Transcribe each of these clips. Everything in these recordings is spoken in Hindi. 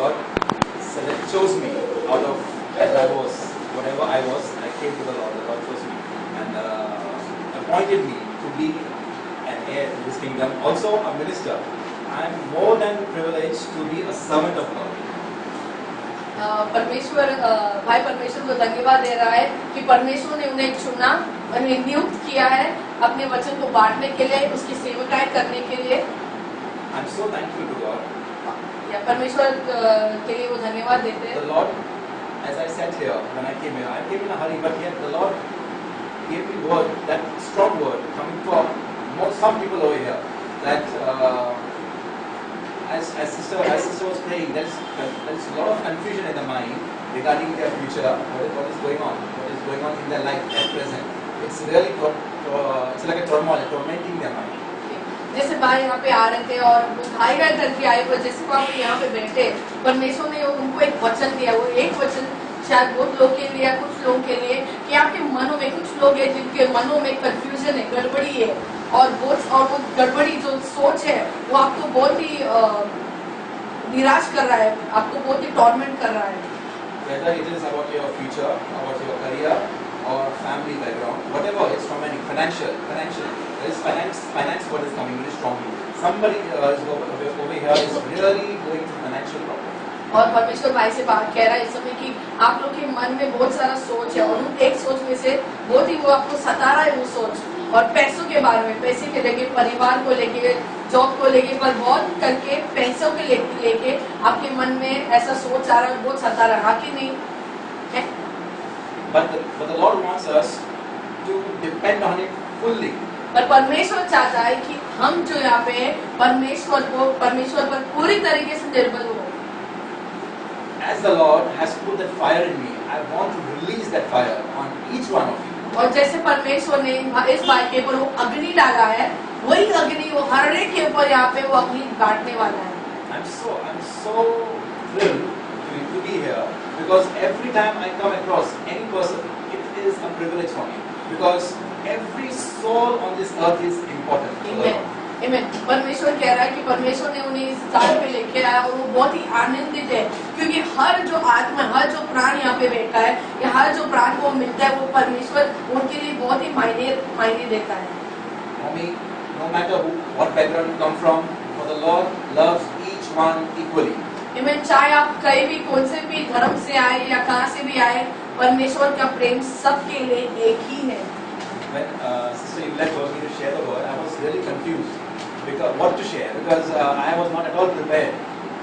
God chose me out of as I was, whatever I was. I came to the Lord. The Lord chose me and appointed me to be an heir to His kingdom. Also a minister. I am more than privileged to be a servant of God. परमेश्वर भाई परमेश्वर को धन्यवाद दे रहा है कि परमेश्वर ने उन्हें चुना, उन्हें नियुक्त किया है अपने वचन को बांटने के लिए, उसकी सेवकाई करने के लिए। I'm so thankful to God. या परमेश्वर के लिए वो धन्यवाद देते हैं। The Lord, as I sat here when I came in a hurry, but yet the Lord gave me word, that strong word coming from some people over here, that as sister was praying, there's a lot of confusion in the mind regarding their future, what is going on in their life at present. It's really it's like a turmoil, tormenting their mind. जैसे भाई यहाँ पे आ रहे थे और भाई भाई करके आए हुए, जैसे को आप यहाँ पे बैठे, परमेश्वर ने उनको एक वचन दिया। वो एक वचन शायद बहुत लोग के लिए, कुछ लोगों के लिए, कि आपके मनों में कुछ लोग हैं जिनके मनों में कंफ्यूजन है, गड़बड़ी है, और वो गड़बड़ी जो सोच है वो आपको बहुत ही निराश कर रहा है, आपको बहुत ही टॉर्मेंट कर रहा है। Whether it is about your future, about your career, or family background, whatever, it's from any financial. There is finance what is coming very strongly. Somebody is over here is really going through financial problem. और परमेश्वर भाई से बात कह रहा है इस समय कि आप लोग के मन में बहुत सारा सोच है, और उन एक सोच में से बहुत ही वो आपको सता रहा है, वो सोच, और पैसों के बारे में, पैसे के लेके, परिवार को लेके, जॉब को लेके, पर बहुत करके पैसों के लेके आपके मन में ऐसा सोच आ रहा है, बहुत सता रहा कि नहीं है। But the Lord wants us to depend on it fully. पर परमेश्वर चाहता है कि हम जो यहाँ पे परमेश्वर पर पूरी तरीके से निर्भर हो। As the Lord has put that fire in me, I want to release that fire on each one of you. और जैसे परमेश्वर ने इस भाई के ऊपर वो अग्नि डाला है, वही अग्नि वो हर एक के ऊपर यहाँ पे वो अग्नि बांटने वाला है। I'm so thrilled to be here, because every time I come across any person, it is a privilege for me, because every soul on this earth is important to the Lord. Amen. परमेश्वर कह रहा है कि परमेश्वर ने उन्हें इस स्थान पे लेके आया, और वो बहुत ही आनंदित है, क्योंकि हर जो आत्मा, हर जो प्राण यहाँ पे बैठा है, या हर जो प्राण को मिलता है, वो परमेश्वर उनके लिए बहुत ही मायने देता है। For me, no matter what background you come from, for the Lord loves each one equally. Amen. चाहे आप कहीं भी, कौन से भी धर्म से आए या कहाँ से भी आए, परमेश्वर का प्रेम सबके लिए एक ही है। When Sister Yvette told me to share the word, I was really confused because what to share, because I was not at all prepared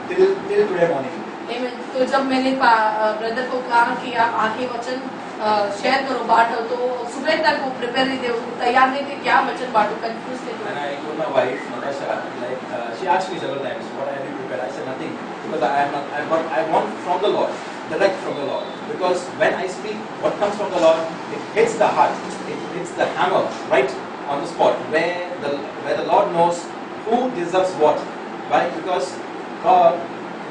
till today morning. Amen. तो जब मैंने ब्रदर को कहा कि आप आके वचन शेयर करो, बांटो, तो सुबह तक वो प्रिपेयर नहीं थे, वो तैयार नहीं थे, क्या वचन बांटो, कंफ्यूज थे। And I told my wife Natasha, she asked me several times, what have you prepared? I said nothing, because I want from the Lord, direct from the Lord, because when I speak, what comes from the Lord, it hits the heart, it hits the hammer right on the spot, where the Lord knows who deserves what. Why? Because God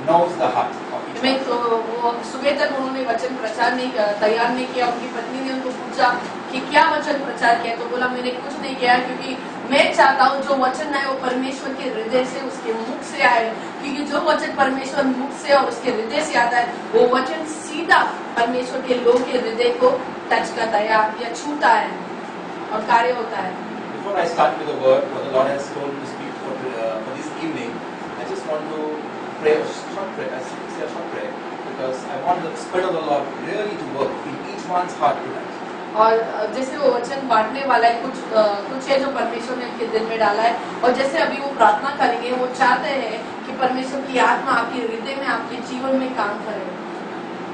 knows the heart of each one. तो वो सुबह तक उन्होंने वचन प्रचार तैयार नहीं किया। उनकी पत्नी ने उनको पूछा कि क्या वचन प्रचार किया, तो बोला मैंने कुछ नहीं किया, क्योंकि मैं चाहता हूँ जो वचन आए वो परमेश्वर के हृदय से, उसके मुख से आए, क्योंकि जो वचन परमेश्वर मुख से और उसके हृदय से आता है, वो वचन सीधा परमेश्वर के लोग के हृदय को टच करता है या छूता है और कार्य होता है। Before I start with the word, what the Lord has told me to speak for this evening, I just want to pray a short prayer, because I want the Spirit of the Lord really to work in each one's heart tonight. और जैसे वो वचन बांटने वाला है, कुछ है जो परमेश्वर ने उनके दिल में डाला है, और जैसे अभी वो प्रार्थना करेंगे, वो चाहते हैं कि परमेश्वर की आत्मा आपके हृदय में, आपके जीवन में काम करे।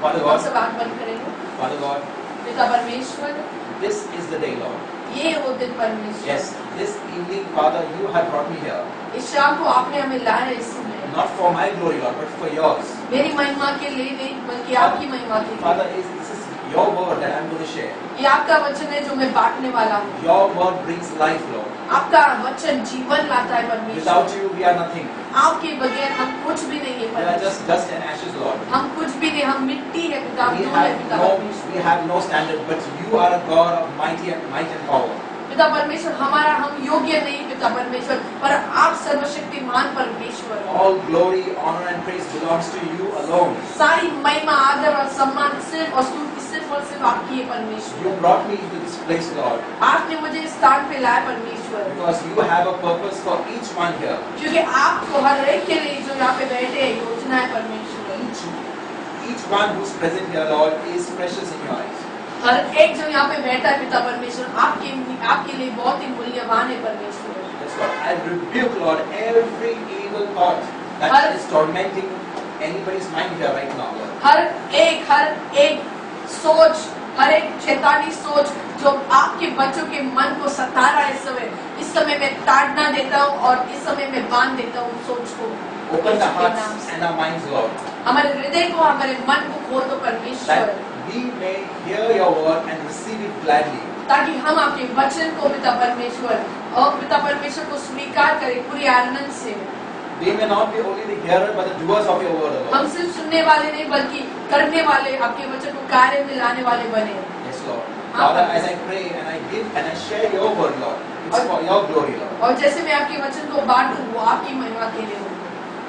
Father God, सब आँख बंद करेंगे। Father God, पिता परमेश्वर, this is the day, Lord. ये वो दिन परमेश्वर। Yes, this evening, Father, you have brought me here. इस शाम को आपने हमें लाया है इस समय। Not for my glory, Lord, but for yours. मेरी महिमा के लिए नहीं, बल्कि आपकी महिमा के लिए। Father, this is your word that I am going to share. ये आपका वचन है जो मैं बांटने वाला हूँ। Your word brings life, Lord. आपका वचन जीवन लाता है परमेश्वर। Without you, we are nothing. आपके बगैर हम कुछ भी नहीं है We are परमेश्वर। just dust and ashes, Lord. हम कुछ भी नहीं, हम मिट्टी है पिता, We धूल है पिता परमेश्वर। have no standard, but you are a God of might and power. पिता परमेश्वर, हम योग्य नहीं पिता पिता परमेश्वर, पर आप सर्वशक्तिमान परमेश्वर हो। All glory, honor and praise belongs to you alone. सारी महिमा, आदर और सम्मान सिर्फ और स्तुति सिर्फ और सिर्फ आपकी है परमेश्वर। You brought me into this place, Lord, आपने मुझे इस स्थान पे लाया परमेश्वर, because you have a purpose for each one here. क्योंकि आपको हर एक के लिए जो यहाँ पे बैठे हैं योजना है परमेश्वर। Each one who's present here, Lord, is precious in your eyes. हर एक जो यहाँ पे बैठा है पिता परमेश्वर, आपके लिए बहुत ही मूल्यवान है परमेश्वर। Yes, Lord. I rebuke, Lord, every evil thought that is tormenting anybody's mind here right now, Lord. हर एक सोच, हर एक शैतानी सोच जो आपके बच्चों के मन को सता रहा है इस समय मैं ताड़ना देता हूँ और इस समय मैं बांध देता हूँ सोच को। Open the hearts and our minds, Lord, हमारे हृदय को, हमारे मन को खोल दो परमेश्वर, that we may hear your word and receive it gladly. ताकि हम आपके वचन को पिता परमेश्वर को स्वीकार करें पूरी आनंद से। We may not be only the hearer but the doers of your word, हम Lord. सिर्फ सुनने वाले नहीं बल्कि करने वाले, आपके वचन को कार्य में लाने वाले बने। Yes, Lord. Father, as I pray and I give and I share your word, Lord, it's for your glory, Lord. और जैसे मैं आपके वचन को बांटूं वो आपकी महिमा के लिए हो।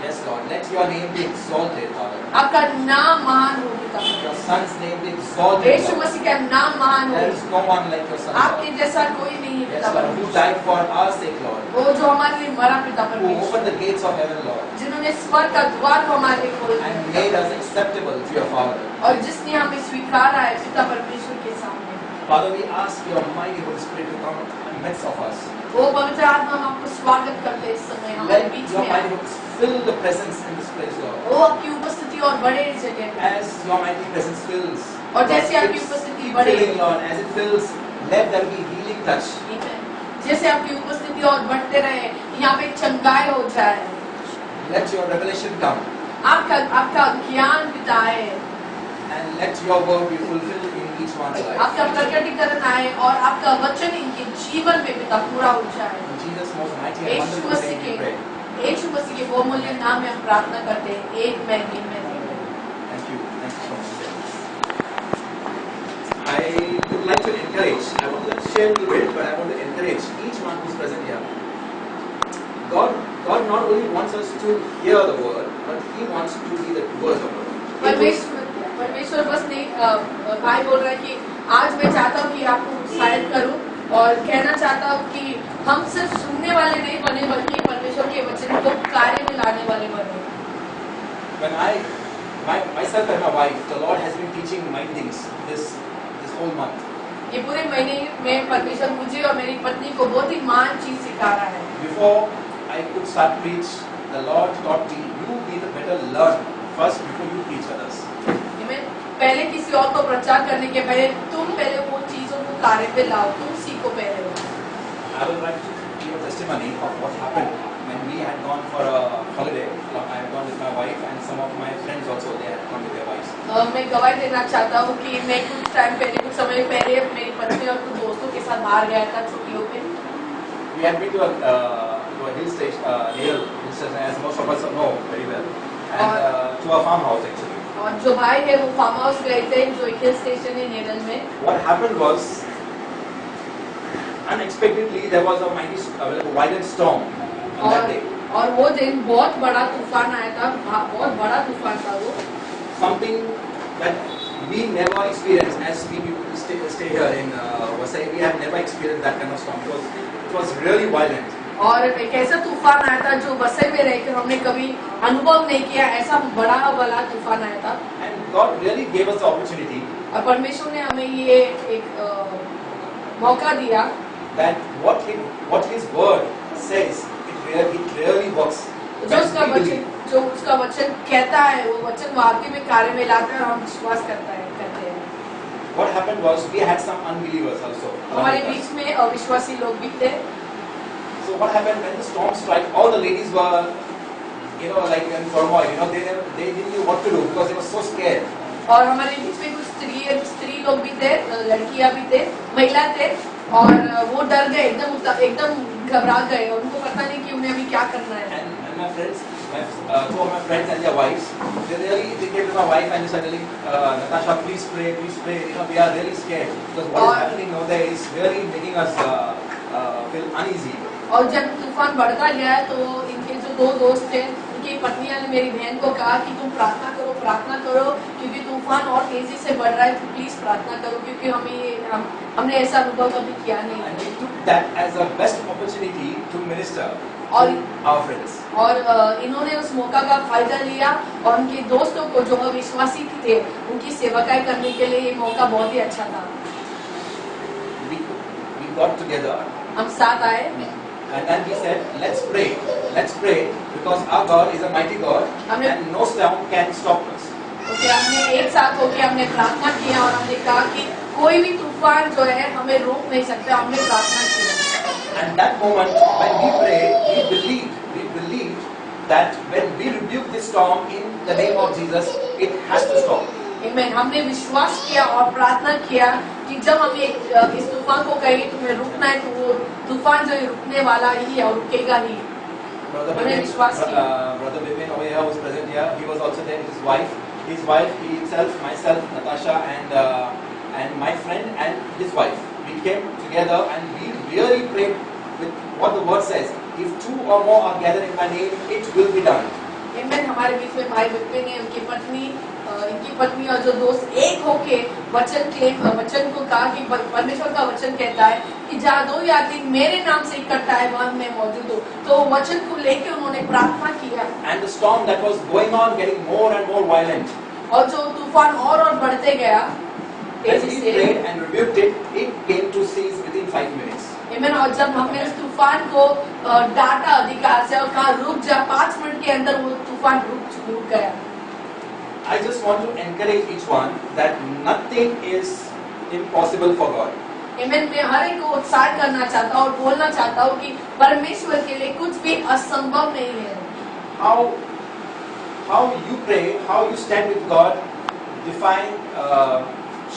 Yes, Lord. Let your name be exalted, Father. आपका नाम महान हो पिता। Your Son's name be exalted, Yeshu Lord. मसीह का नाम महान हो। There is no one like your Son, आपके Lord. जैसा कोई नहीं है Yes, पिता Lord. Who परमेश्वर। died for our sake, Lord. वो जो हमारे लिए मरा पिता Who परमेश्वर, opened the gates of heaven, Lord, जिन्होंने स्वर्ग का द्वार को हमारे लिए खोल and दिया made us acceptable to your Father. और जिसने हमें स्वीकारा है पिता परमेश्वर के सामने। Father, we ask your mighty Holy Spirit to come in the midst of us. वो पवित्र आत्मा हम आपको स्वागत करते हैं इस समय हमारे Let बीच your में mighty आए। Holy Spirit fill the presence in this place, Lord. वो आपकी उपस्थिति और बढ़े इस जगह पे। As your mighty presence fills, और Lord, जैसे आपकी keep उपस्थिति बढ़े, filling, Lord, as it fills, let there be healing touch. जैसे आपकी उपस्थिति और बढ़ते रहे, यहाँ पे चंगाई हो जाए, Let your revelation come, आपका ज्ञान पिता आए, and let your word be fulfilled in each one's life. आपका प्रकटीकरण आए और आपका वचन इनके जीवन में पिता पूरा हो जाए। In Jesus' most mighty and Yeshu wonderful Masih name we के pray. यीशु मसीह के बहुमूल्य नाम में हम प्रार्थना करते हैं। एक मैं Thank you. Thank you so much. I would like to encourage, I want to share a little bit, but I want to encourage each one who's present here. God not only wants us to hear the word, but He wants to be the doers of the word. परमेश्वर बस नहीं भाई बोल रहा है कि आज मैं चाहता हूँ कि आपको उत्साहित करूं और कहना चाहता हूँ कि हम सिर्फ सुनने वाले नहीं बने बल्कि परमेश्वर के वचन को कार्य में लाने वाले बने। When myself and my wife, the Lord has been teaching mighty things this whole month. ये पूरे महीने में परमेश्वर मुझे और मेरी पत्नी को बहुत ही महान चीज सिखा रहा है। Before I could start preach, the Lord taught me, you be the better learn first before you teach others. पहले किसी और को प्रचार करने के पहले तुम पहले वो चीजों को कार्य पे लाओ, तुम सीखो पहले। I would like to give a testimony of what happened when we had gone for a holiday. I had gone with my wife and some of my friends also. They had come with their wives. मैं गवाही देना चाहता हूँ कि मैं कुछ समय पहले मेरी पत्नी और कुछ दोस्तों के साथ बाहर गया था छुट्टियों पे। We had been to a hill station, as most of us know very well, and to a farmhouse actually. और जो भाई है वो फार्म हाउस गए थे जो एक हिल स्टेशन है नेरल में। What happened was, unexpectedly there was a violent storm on that day. और वो दिन बहुत बड़ा तूफान आया था, बहुत बड़ा तूफान था वो। Something that we never experienced as we stay here in Vasai. We have never experienced that kind of storm. It was really violent. और एक ऐसा तूफान आया था जो वसई में रहकर हमने कभी अनुभव नहीं किया, ऐसा बड़ा वाला तूफान आया था। And God really gave us the opportunity. और परमेश्वर ने हमें ये एक मौका दिया That what His word says, it really works. जो उसका वचन कहता है वो वचन वाकई में कार्य में लाता है और हम विश्वास करते हैं। What happened was we had some unbelievers also. हमारे बीच में अविश्वासी लोग भी थे। So what happened when the storm struck? All the ladies were, like in turmoil. They didn't know what to do because they were so scared. और हमारे बीच में कुछ स्त्री लोग भी थे, लड़कियां भी थे, महिला थे और वो डर गए, एकदम घबरा गए और उनको पता नहीं कि उन्हें अभी क्या करना है। And my friends, two of my friends and their wives, they came to my wife and they said, Natasha, please pray. We are really scared because what is happening over there is really making us feel uneasy. और जब तूफान बढ़ता गया तो इनके जो दो दोस्त थे, उनकी पत्नियां ने मेरी बहन को कहा कि तुम प्रार्थना करो क्योंकि तूफान और तेजी से बढ़ रहा है, तो प्लीज प्रार्थना करो क्योंकि हमने ऐसा अनुभव कभी किया नहीं। And we took that as a best opportunity to minister और to our friends. और इन्होंने उस मौका का फायदा लिया और उनके दोस्तों को जो अविश्वासी थे उनकी सेवकाई करने के लिए ये मौका बहुत ही अच्छा था। We got together हम साथ आए and then we said, let's pray because our God is a mighty God and no storm can stop us. Okay, हमने एक साथ होके हमने प्रार्थना किया और हमने कहा कि कोई भी तूफान जो है हमें रोक नहीं सकता। हमने प्रार्थना किया And that moment when we prayed, we believed that when we rebuke this storm in the name of Jesus, it has to stop. आमीन। हमने विश्वास किया और प्रार्थना किया कि जब हम इस तूफान को कहेंगे तुम्हें रुकना है तो वो तूफान जो है रुकने वाला ही है और रुकेगा ही। हमने विश्वास किया। Brother Bipin over here was present here. He was also there with his wife, he himself, myself, Natasha, and my friend and his wife. We came together and we really prayed with what the word says. If two or more are gathered in my name, it will be done. आमीन। हमारे बीच में भाई बिपिन है, इनकी पत्नी और जो दोस्त एक होके वचन को कहा कि परमेश्वर का वचन कहता है कि जहाँ दो या तीन मेरे नाम से इकट्ठा है वहाँ मैं मौजूद हूँ। तो वचन को लेके उन्होंने प्रार्थना किया। And the storm that was going on, getting more and more violent. और जो तूफान और बढ़ते गया As we prayed and rebuked it, it came to cease within 5 minutes. आमीन। और जब हमने उस तूफान को डांटा अधिकार से और कहा रुक जा, 5 मिनट के अंदर वो तूफान रुक गया। I just want to encourage each one that nothing is impossible for God. आमीन। मैं हर एक को उत्साह करना चाहता हूँ और बोलना चाहता हूँ कि परमेश्वर के लिए कुछ भी असंभव नहीं है। How you pray, how you stand with God,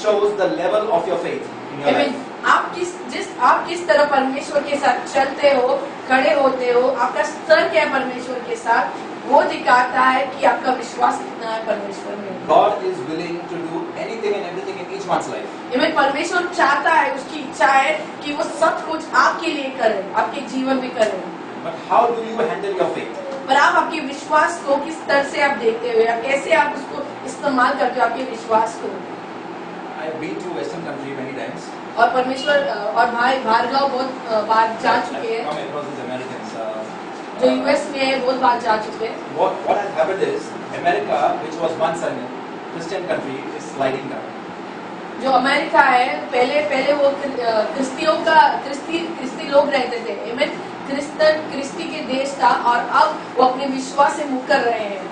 shows the level of your faith in your life. आप किस तरह परमेश्वर के साथ चलते हो, खड़े होते हो, आपका स्तर क्या है परमेश्वर के साथ, वो दिखाता है कि आपका विश्वास कितना है परमेश्वर में। God is willing to do anything and everything in each one's life. आमीन। परमेश्वर चाहता है, उसकी इच्छा है कि वो सब कुछ आपके लिए करे, आपके जीवन में करे। But how do you handle your faith? पर आप आपके विश्वास को किस तरह से आप देखते हो या कैसे आप उसको इस्तेमाल करते हो आपके विश्वास को। I've been to Western country many times. और परमेश्वर और भाई भार्गव बहुत बार जा चुके हैं। Come across these Americans. जो यूएस में है बहुत बार जा चुके हैं। What has happened is America, which was once a Christian country, is sliding down. जो अमेरिका है पहले वो क्रिस्ती लोग रहते थे। आमीन। क्रिस्ती के देश था और अब वो अपने विश्वास से मुकर रहे हैं।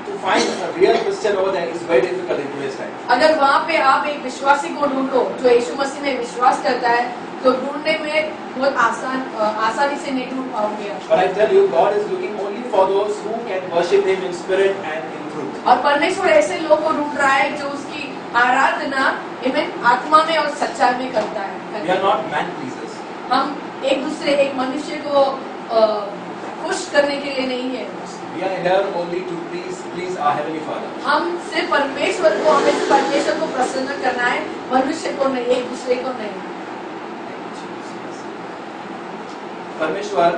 To find a real Christian over there is very difficult in today's time. अगर वहाँ पे आप एक विश्वासी को ढूंढो जो यीशु मसीह में विश्वास करता है तो ढूंढने में बहुत आसानी से नहीं ढूंढ पाओगे। But I tell you, God is looking only for those who can worship Him in spirit and in truth. और परमेश्वर ऐसे लोगों को ढूंढ रहा है जो उसकी आराधना आत्मा में और सच्चाई में करता है। We are not man pleasers. हम एक मनुष्य को खुश करने के लिए नहीं है। We are here only to please our heavenly Father. हम सिर्फ परमेश्वर को प्रसन्न करना है, मनुष्य को नहीं, एक दूसरे को नहीं। परमेश्वर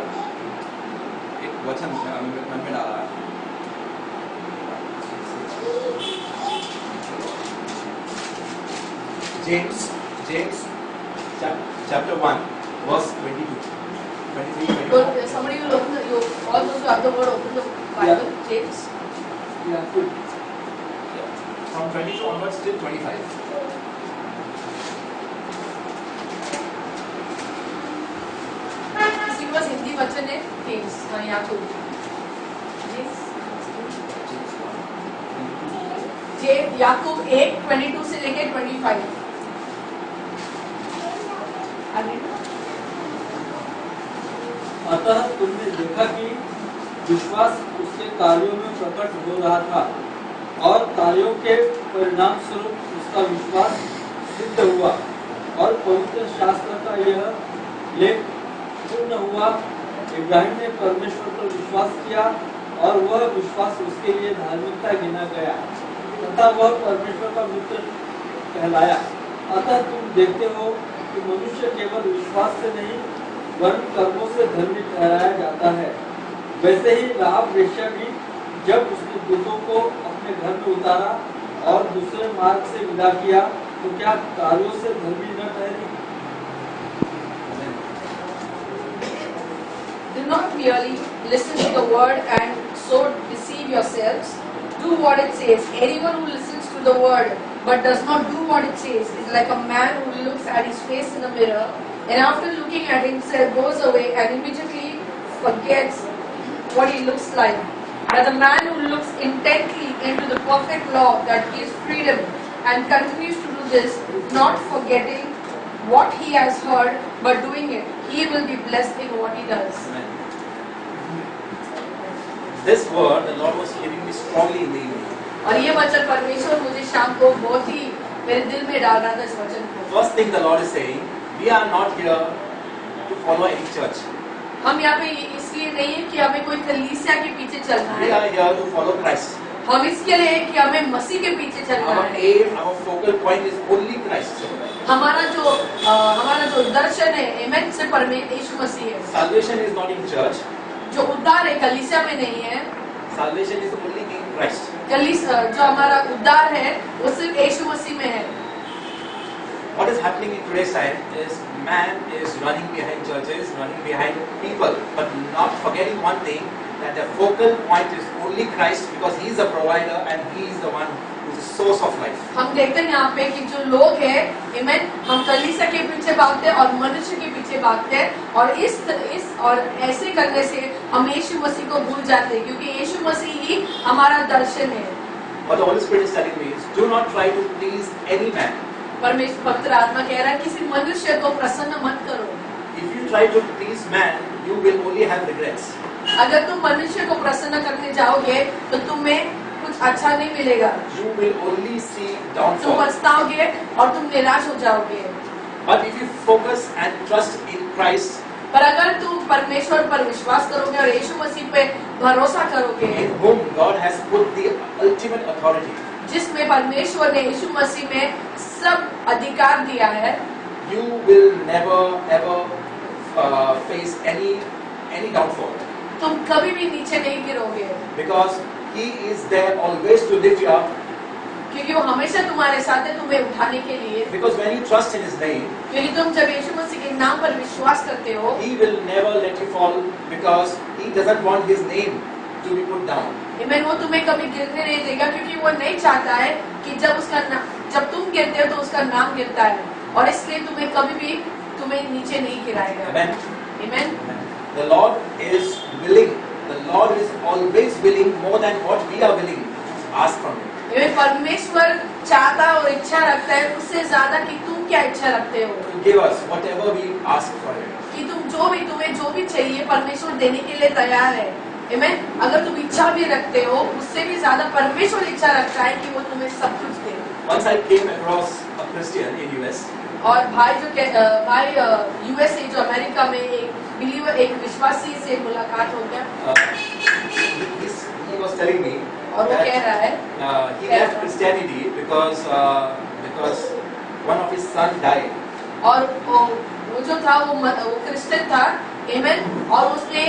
एक वचन मन में डाला है। James chapter 1 verse 22. 23. Somebody will open all those who have the word open the Bible. James. Yeah, good. From 22 onwards till 25. किसी के पास हिंदी वचन है? James. हाँ, याकूब। याकूब 1:22 से लेके 25। अतः तुमने देखा कि विश्वास उसके कार्यों में प्रकट हो रहा था और कार्यों के परिणाम स्वरूप उसका विश्वास सिद्ध हुआ और पवित्र शास्त्र का यह लेख पूर्ण हुआ। इब्राहिम ने परमेश्वर पर विश्वास किया और वह विश्वास उसके लिए धार्मिकता गिना गया तथा वह परमेश्वर का मित्र कहलाया। अतः तुम देखते हो कि मनुष्य केवल विश्वास से नहीं वरन कर्मों से धर्मी ठहराया जाता है। वैसे ही राहाब वेश्या भी जब उसने दूतों को अपने घर में उतारा और दूसरे मार्ग से विदा किया तो क्या कार्यों से धर्मी न ठहरी? Do not merely listen to the word and so deceive yourselves. Do what it says. Anyone who listens to the word but does not do what it says is like a man who looks at his face in a mirror and after looking at himself goes away and immediately forgets what he looks like. But the man who looks intently into the perfect law that gives freedom and continues to do this, not forgetting what he has heard but doing it, he will be blessed in what he does. Amen. This word, the Lord was giving me strongly in the evening. और ये वचन परमेश्वर मुझे शाम को बहुत ही मेरे दिल में डाल रहा था इस वचन को। First thing the Lord is saying, we are not here to follow any church. हम यहाँ पे इसलिए नहीं है कि हमें कोई कलीसिया के पीछे चलना We है। are here to follow Christ. हम इसके लिए कि हमें मसीह के पीछे चलना Our है। aim, our focal point is only Christ. हमारा जो दर्शन है, आमेन, सिर्फ परमेश्वर यीशु मसीह है। Salvation is not in church. जो उद्धार है कलीसिया में नहीं है। Salvation is only in Christ. जो हमारा उद्धार है वो सिर्फ यीशु मसीह में है। What is happening in today's time is man is running behind churches, running behind people, but not forgetting one thing, that the focal point is only Christ because He is the provider and He is the one who is the source of life. हम देखते हैं यहाँ पे कि जो लोग हैं, आमेन, हम कलीसिया के पीछे भागते हैं और मनुष्य के पीछे भागते हैं और और ऐसे करने से हम यीशु मसीह को भूल जाते हैं क्योंकि यीशु मसीह ही हमारा दर्शन है। What the Holy Spirit is telling me is, do not try to please any man. परमेश्वर पवित्र आत्मा कह रहा है किसी मनुष्य को प्रसन्न मत करो। If you try to please man, you will only have regrets. अगर तुम मनुष्य को प्रसन्न करने जाओगे तो तुम्हें कुछ अच्छा नहीं मिलेगा। You will only see तुम downfall. पछताओगे और तुम निराश हो जाओगे। But if you focus and trust in Christ, पर अगर तुम परमेश्वर पर विश्वास करोगे और यीशु मसीह पे भरोसा करोगे, in whom God has put the ultimate authority, जिसमें परमेश्वर ने यीशु मसीह में सब अधिकार दिया है, you will never ever face any downfall, तुम कभी भी नीचे नहीं गिरोगे because He is there always to lift you up. क्योंकि वो हमेशा तुम्हारे साथ है तुम्हें उठाने के लिए। Because when you trust in His name, क्योंकि तुम जब यीशु मसीह के नाम पर विश्वास करते हो, He will never let you fall because He doesn't want His name to be put down. आमीन, वो तुम्हें कभी गिरने नहीं देगा क्योंकि वो नहीं चाहता है कि जब तुम गिरते हो तो उसका नाम गिरता है और इसलिए तुम्हें कभी भी तुम्हें नीचे नहीं गिराएगा। Amen. आमीन। The Lord is willing. The Lord is always willing more than what we are willing to ask from Him. परमेश्वर चाहता और इच्छा रखता है उससे ज्यादा कि तुम क्या इच्छा रखते हो, To give us whatever we ask for Him. कि तुम्हें जो भी चाहिए परमेश्वर देने के लिए तैयार है। आमीन। अगर तुम इच्छा भी रखते हो उससे भी ज्यादा परमेश्वर इच्छा रखता है कि वो तुम्हें सब कुछ दे। Once I came across a Christian in US. और भाई यूएसए जो अमेरिका में एक विश्वासी से मुलाकात हो गया। He was telling me और वो कह रहा है he left Christianity because one of his son died. और वो जो था वो क्रिश्चियन था, आमीन, और उसने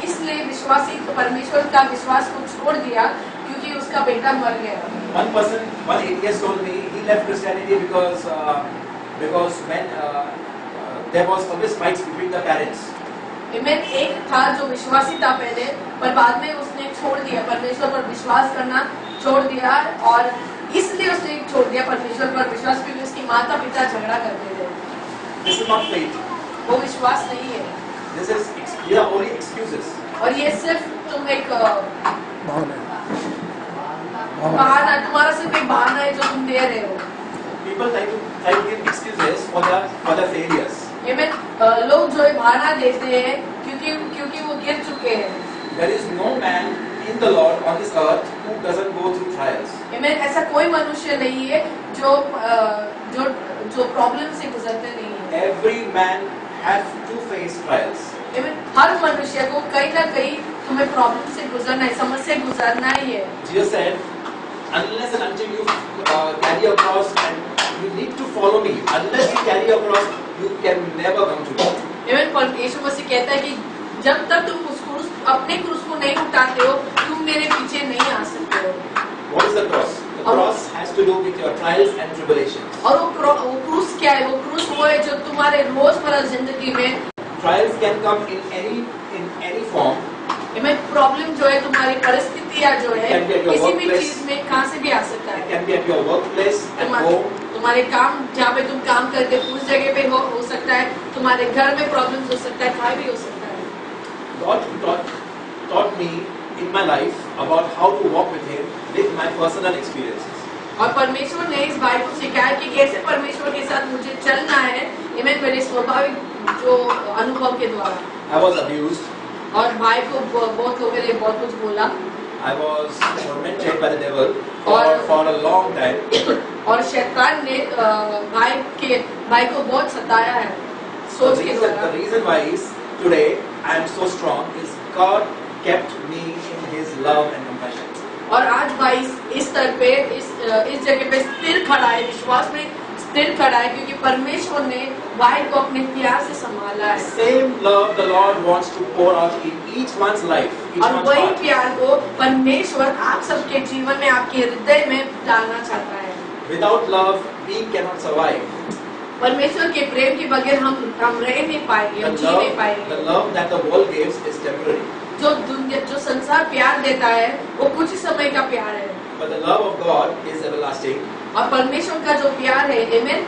इसलिए विश्वासी परमेश्वर का विश्वास को छोड़ दिया क्योंकि उसका बेटा मर गया। One atheist told me he left Christianity because when there was always fights between the parents. आमीन। एक था जो विश्वासी था पहले, पर बाद में उसने छोड़ दिया, परमेश्वर पर विश्वास करना छोड़ दिया और इसलिए उसने छोड़ दिया परमेश्वर पर विश्वास क्योंकि उसकी माता पिता झगड़ा करते थे। This is not faith. वो विश्वास नहीं है। These are only excuses. और ये सिर्फ तुम एक बहाना, तुम्हारा सिर्फ एक बहाना है जो तुम दे रहे हो। People try to give excuses for their failures. आमीन। लोग जो बहाना देते हैं क्योंकि वो गिर चुके हैं। There is no man in the Lord on this earth who doesn't go through trials. आमीन। ऐसा कोई मनुष्य नहीं है जो प्रॉब्लम से गुजरते नहीं है। Every man has to face trials. आमीन। हर मनुष्य को कहीं ना कहीं तुम्हें प्रॉब्लम से गुजरना है, समस्या गुजरना ही है। Jesus said, unless and until you carry your cross and you need to follow me. Unless you carry your cross, you can never come to me. Amen. पर यीशु मसीह कहता है कि जब तक तुम उस क्रूस अपने क्रूस को नहीं उठाते हो, तुम मेरे पीछे नहीं आ सकते हो. What is the cross? The cross has to do with your trials and tribulations. और वो क्रूस क्या है? वो क्रूस वो है जो तुम्हारे रोजमर्रा जिंदगी में Trials can come in any form. Amen. Problem जो है तुम्हारी परिस्थितियां जो है It can be at your किसी भी workplace. चीज में कहाँ से भी आ सकता It है. can be at your workplace, at home. तुम्हारे काम जहाँ पे तुम काम करते हो उस जगह पे हो सकता है. तुम्हारे घर में प्रॉब्लम हो सकता है, कहीं भी हो सकता है. God taught me in my life about how to walk with Him with my personal experiences. और परमेश्वर ने इस भाई को सिखाया कि कैसे परमेश्वर के साथ मुझे चलना है. इन्हें मेरे स्वाभाविक जो अनुभव के द्वारा. I was abused. और भाई को बहुत लोगों ने बहुत कुछ बोला. I was tormented by the devil और- for a long time. और शैतान ने भाई को बहुत सताया है सोच के The द्वारा. reason why is today I am so strong is God kept me in His love and compassion. और आज भाई इस स्तर पे इस जगह पे स्थिर खड़ा है, विश्वास में स्थिर खड़ा है क्योंकि परमेश्वर ने भाई को अपने प्यार से संभाला है. Same love the Lord wants to pour out in each one's life, each और one's वही heart. प्यार को परमेश्वर आप सबके जीवन में आपके हृदय में डालना चाहता है. Without love, we cannot survive. परमेश्वर के प्रेम के बगैर हम रह नहीं पाएंगे, हम जी नहीं The पाएंगे. love that the world gives is temporary, जो संसार प्यार देता है वो कुछ ही समय का प्यार है. but the love of God is everlasting. और परमेश्वर का जो प्यार है, आमेन,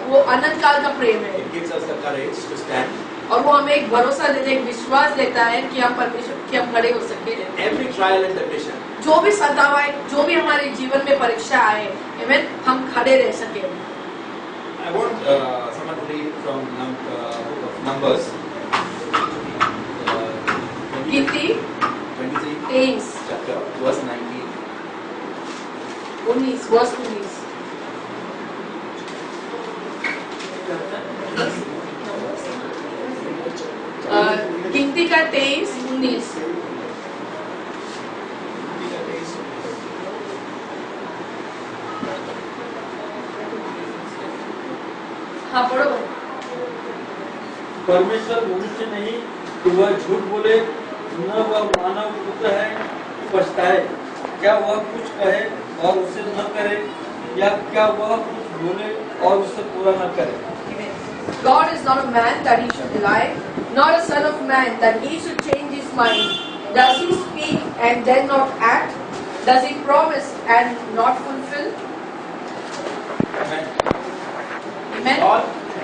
वो अनंत काल का प्रेम है. It gives us the courage to stand. और वो हमें एक भरोसा देता है, एक विश्वास देता है कि हम परमेश्वर कि हम खड़े हो सके. Every trial and temptation, जो भी सताव आए, जो भी हमारे जीवन में परीक्षा आए, आमेन, हम खड़े रह सके. I want someone to read from book of Numbers, गिनती 23 23 chapter, verse 19. 19 वर्ष 19. गिनती का 23 19. हाँ पढ़ो. परमेश्वर मनुष्य नहीं कि वह झूठ बोले, न वह मानव पुत्र है कि पछताए. क्या वह कुछ कहे और उसे न करे, या क्या वह कुछ बोले और उसे पूरा न करे. God is not a man that he should lie, nor a son of man that he should change his mind. Does he speak and then not act? Does he promise and not fulfill? Amen. Amen.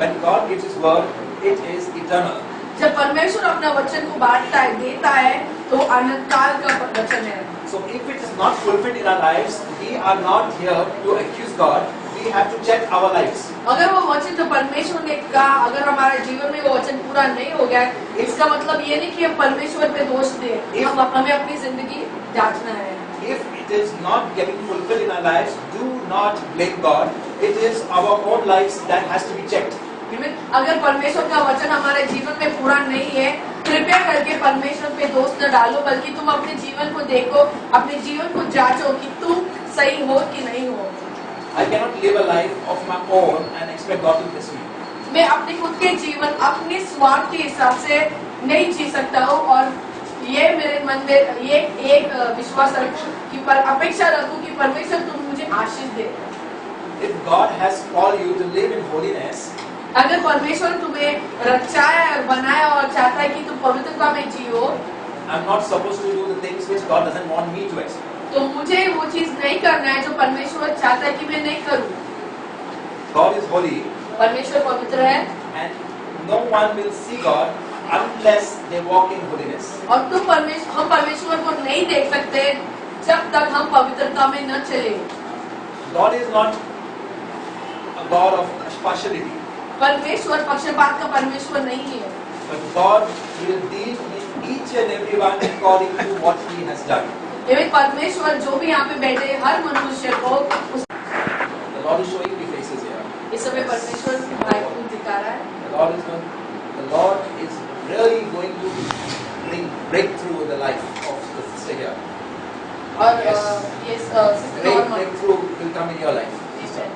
When God gives His word, it is eternal. जब परमेश्वर अपना वचन को बांटता है, देता है, तो अनंत काल का वचन है. So if it is not fulfilled in our lives, we are not here to accuse God. We have to check our lives. अगर वो वचन जो परमेश्वर ने कहा, अगर हमारे जीवन में वो वचन पूरा नहीं हो गया, इसका मतलब ये नहीं कि हम परमेश्वर पे दोष दें. हमें अपनी जिंदगी जांचना है. If it is not getting fulfilled in our lives, do not blame God. It is our own lives that has to be checked. अगर परमेश्वर का वचन हमारे जीवन में पूरा नहीं है, कृपया करके परमेश्वर पे दोष न डालो, बल्कि तुम अपने जीवन को देखो, अपने जीवन को जांचो कि तुम सही हो कि नहीं हो. I cannot live a life of my own and expect God to bless me. मैं अपने खुद के जीवन अपने स्वार्थ के हिसाब से नहीं जी सकता हूँ, और ये मेरे मन में ये एक विश्वास रखूं कि अपेक्षा रखूं कि परमेश्वर तुम मुझे आशीष दे. If God has called you to live in holiness, अगर परमेश्वर तुम्हें रचाया और बनाया और चाहता है कि तुम पवित्रता में जियो, I'm not supposed to do the things which God doesn't want me to accept. तो मुझे वो चीज नहीं करना है जो परमेश्वर चाहता है कि मैं नहीं करूं. God is holy, परमेश्वर पवित्र है, and no one will see God unless they walk in holiness. और हम परमेश्वर को नहीं देख सकते जब तक हम पवित्रता में न चले. God is not a God of partiality, परमेश्वर पक्षपात का परमेश्वर नहीं है, but God will deal with each and everyone according to what He has done. लेकिन परमेश्वर जो भी यहाँ पे बैठे हर मनुष्य को The Lord is showing me faces here. इस समय परमेश्वर भाई को दिखा रहा है. The Lord is really going to bring breakthrough in the life of the sister here. और Yes. ये Great breakthrough will come in your life. sister.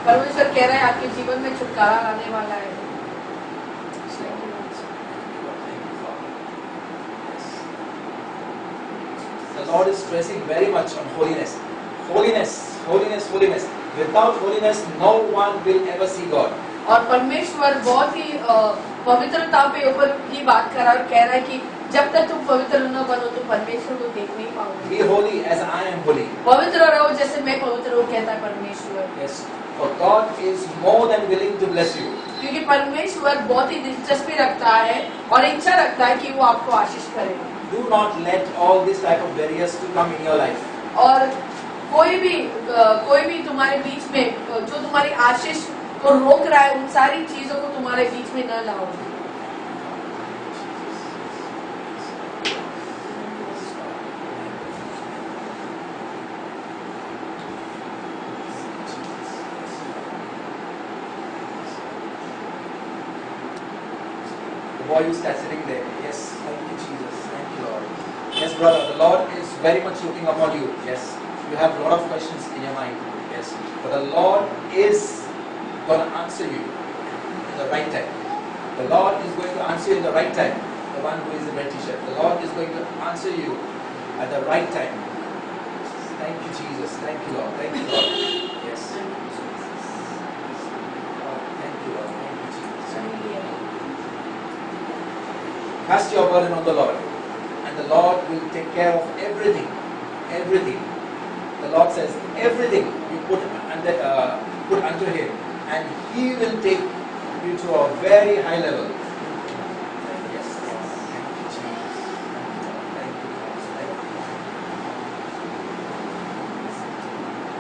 परमेश्वर कह रहा है आपके जीवन में छुटकारा लाने वाला है। The Lord is stressing very much on holiness. Holiness, holiness, holiness. Without holiness, no one will ever see God. और परमेश्वर बहुत ही पवित्रता पे ऊपर की बात कर रहा है और कह रहा है कि जब तक तुम पवित्र न बनो तो परमेश्वर को देख नहीं पाओगे। Be holy as I am holy. पवित्र रहो जैसे मैं पवित्र हूँ, कहता है परमेश्वर। Yes, for God is more than willing to bless you. क्योंकि परमेश्वर बहुत ही दिलचस्पी रखता है और इच्छा रखता है कि वो आपको आशीष करे। Do not let all this type of barriers to come in your life. और कोई भी तुम्हारे बीच में जो तुम्हारी आशीष को रोक रहा है, उन सारी चीजों को तुम्हारे बीच में न लाओ। The boy who starts sitting there. Yes, thank you, Jesus. Thank you, Lord. Yes, brother, the Lord is very much looking upon you. Yes, you have a lot of questions in your mind. Yes, but the Lord is going to answer you in the right time. The Lord is going to answer you in the right time. The one who is in red t-shirt. The Lord is going to answer you at the right time. Thank you, Jesus. Thank you, Lord. Thank you, Lord. Yes. Thank you, Lord. Thank you, Jesus. Cast your burden on the Lord, and the Lord will take care of everything. Everything. The Lord says, everything you put unto Him, and He will take you to a very high level. Yes, Lord. Thank you, Jesus. Thank you, Lord. Thank you, Lord.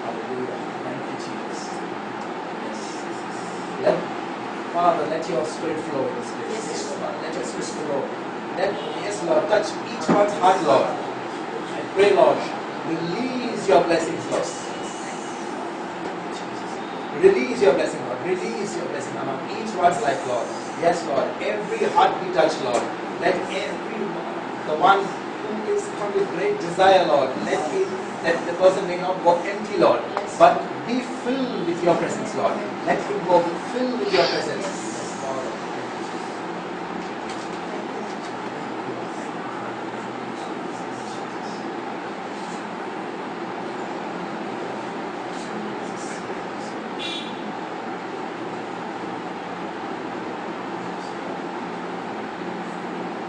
Hallelujah. Thank you, Jesus. Yes. Father, let your Spirit flow in this place. Yes, Father, let your Spirit flow. Yes, Lord, touch each one's heart, Lord. I pray, Lord, release your blessings, Lord. Release your blessing, Lord. Release your blessing among each one's life, Lord. Yes, Lord. Every heart be touched, Lord. Let the one who is come with great desire, Lord, let the person may not go empty, Lord, but be filled with your presence, Lord. Let him go filled with your presence. Yes, Lord.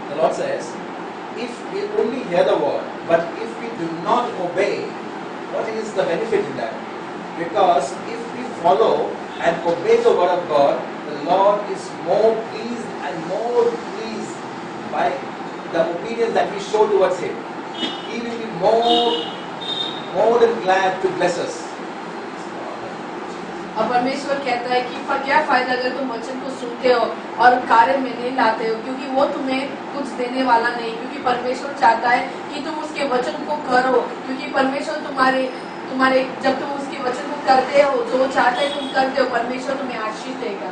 The Lord says, if we only hear the word, but if we do not obey, what is the benefit in that? Because if we follow and obey the word of God, the Lord is more pleased and more pleased by the obedience that we show towards Him. He will be more than glad to bless us. और परमेश्वर कहता है कि क्या फायदा अगर तुम वचन को सुनते हो और कार्य में नहीं लाते हो, क्योंकि वो तुम्हें कुछ देने वाला नहीं। क्योंकि परमेश्वर चाहता है कि तुम उसके वचन को करो, क्योंकि परमेश्वर तुम्हारे जब तुम उसके वचन को करते हो, जो वो चाहता है तुम करते हो, परमेश्वर तुम्हें आशीष देगा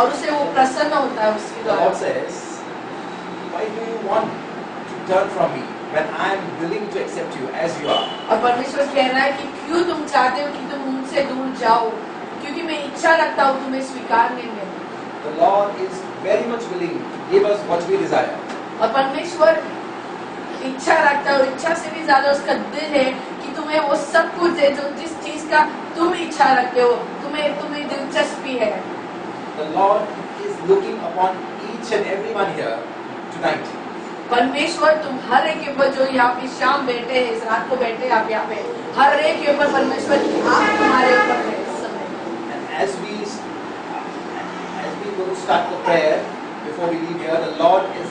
और उसे वो प्रसन्न होता है उसके द्वारा। God says, why do you want to turn from me when I am willing to accept you as you are? और परमेश्वर कह रहा है कि क्यों तुम चाहते हो कि तुम उनसे दूर जाओ, क्योंकि मैं इच्छा रखता हूँ तुम्हें स्वीकारने में। The Lord is very much willing to give us what we desire. और परमेश्वर इच्छा रखता है और इच्छा से भी ज्यादा उसका दिल है कि तुम्हें वो सब कुछ दे जो जिस चीज का तुम इच्छा रखते हो, तुम्हें दिलचस्पी है। The Lord is looking upon each and every one here tonight. परमेश्वर तुम हर एक के ऊपर जो यहाँ पे शाम बैठे हैं, इस रात को बैठे हैं आप यहाँ पे, हर एक के ऊपर परमेश्वर की आँख तुम्हारे ऊपर है इस समय। And as we go to start the prayer before we leave here, the Lord is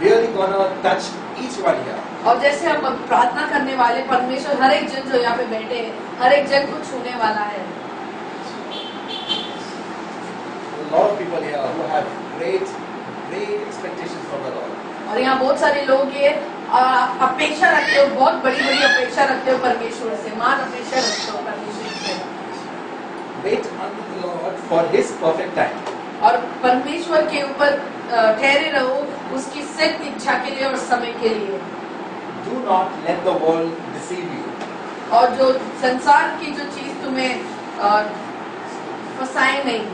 really gonna touch each one here. और जैसे हम अब प्रार्थना करने वाले, परमेश्वर हर एक जन जो यहाँ पे बैठे हैं, हर एक जन को छूने वाला है। A lot of people here who have great expectations from the Lord. और यहाँ बहुत सारे लोग ये अपेक्षा रखते हो, बहुत बड़ी अपेक्षा रखते हो परमेश्वर से, मान अपेक्षा रखते हो परमेश्वर से। Wait unto the Lord for His perfect time. और परमेश्वर के ऊपर ठहरे रहो उसकी सख्त इच्छा के लिए और समय के लिए। Do not let the world deceive you. और जो संसार की जो चीज तुम्हें फंसाए नहीं।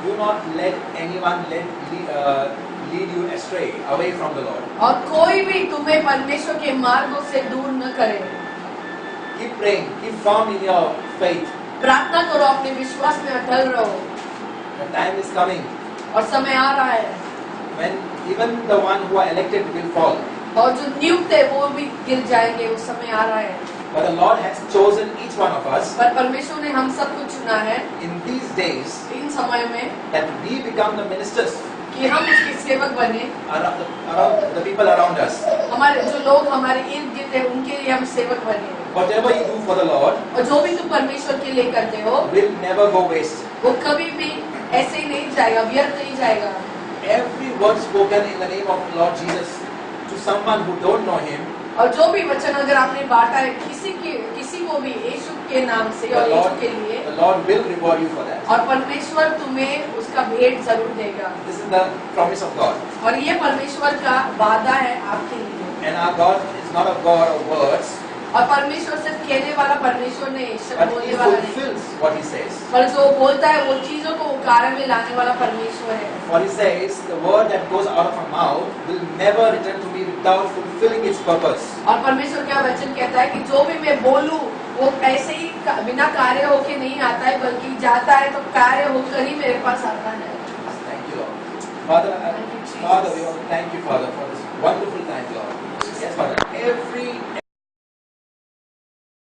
Do not let anyone lead you astray away from the Lord. और कोई भी तुम्हें परमेश्वर के मार्गों से दूर न करे। Keep praying, keep firm in your faith. प्रार्थना करो, अपने विश्वास में अटल रहो। The time is coming और समय आ रहा है when even the one who are elected will fall. और जो नियुक्त है वो भी गिर जाएंगे। उस समय आ रहा है। But the Lord has chosen each one of us पर परमेश्वर ने हम सबको चुना है in these days इन समय में that we become the ministers कि हम उसके सेवक बने। around the people around us. हमारे जो लोग हमारे इर्द गिर्द है उनके लिए हम सेवक बने। Whatever you do for the Lord और जो भी तुम परमेश्वर के लिए करते हो will never go waste. वो कभी भी ऐसे ही नहीं जाएगा, व्यर्थ नहीं जाएगा। Every word spoken in the name of Lord Jesus to someone who don't know Him, और जो भी वचन अगर आपने बांटा है किसी को भी यीशु के नाम से और यीशु के लिए, the Lord will reward you for that. और परमेश्वर तुम्हें उसका भेंट जरूर देगा। This is the promise of God. और ये परमेश्वर का वादा है आपके लिए। And our God is not a God of words, और परमेश्वर सिर्फ कहने वाला परमेश्वर नहीं, शब्द but He बोलने वाला नहीं, fulfills what He says. पर जो बोलता है वो चीजों को कार्य में लाने वाला परमेश्वर है। For He says, the word that goes out of our mouth will never return to me without fulfilling its purpose. और परमेश्वर का वचन कहता है कि जो भी मैं बोलूं वो ऐसे ही बिना कार्य होके नहीं आता है, बल्कि जाता है तो कार्य होकर ही मेरे पास आता है। Thank you, Lord. Father, Thank you, Jesus. Father, we want to thank you, Father, for this wonderful time, Lord. Yes, Father.